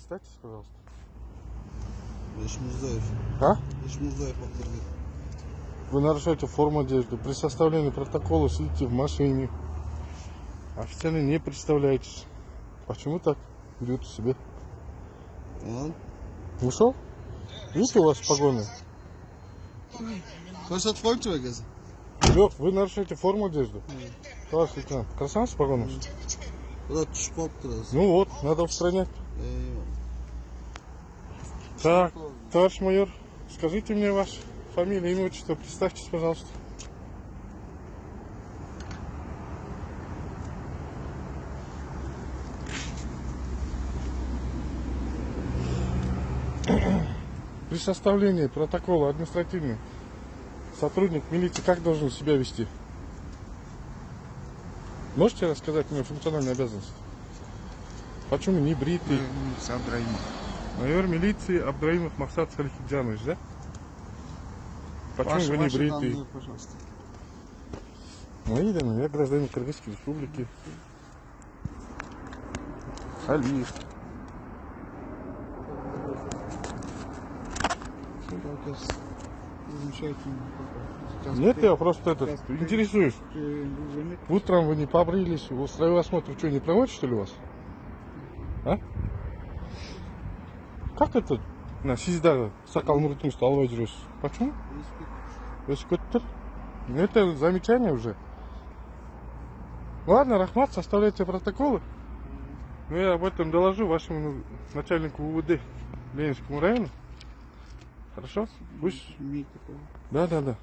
Представьтесь, пожалуйста. Ишмурзаев. А? Ишмурзаев Абдургин. Вы нарушаете форму одежды. При составлении протокола сидите в машине. Официально не представляетесь. Почему так ведете себя? Ладно. Ушел? Видите, у вас погоны? Хочешь Volkswagen? Yok, вы нарушаете форму одежды. Товарищ лейтенант, красавец с погонами? Куда ты шпал раз? Ну вот, надо устранять. Так, товарищ майор, скажите мне ваше фамилия, имя, отчество, представьтесь, пожалуйста. При составлении протокола административного сотрудник милиции как должен себя вести? Можете рассказать мне функциональные обязанности? Почему не бритый? Майор милиции Абдраимов Махсат Салихиджанович, да? Почему вы не бритый? Данные, пожалуйста. Мои данные, я гражданин Кыргызской республики. Алиев. Нет, я просто интересуюсь. Утром вы не побрились, устроил осмотр, что, не проводит, что ли, у вас? А? Как это? Сизда сакал муртыңызды албай жүресіз? Почему? Өсіп кетті. Это замечание уже. Ладно, рахмат, составляйте протоколы. Но я об этом доложу вашему начальнику УВД Ленинскому району. Хорошо? Пусть. Да.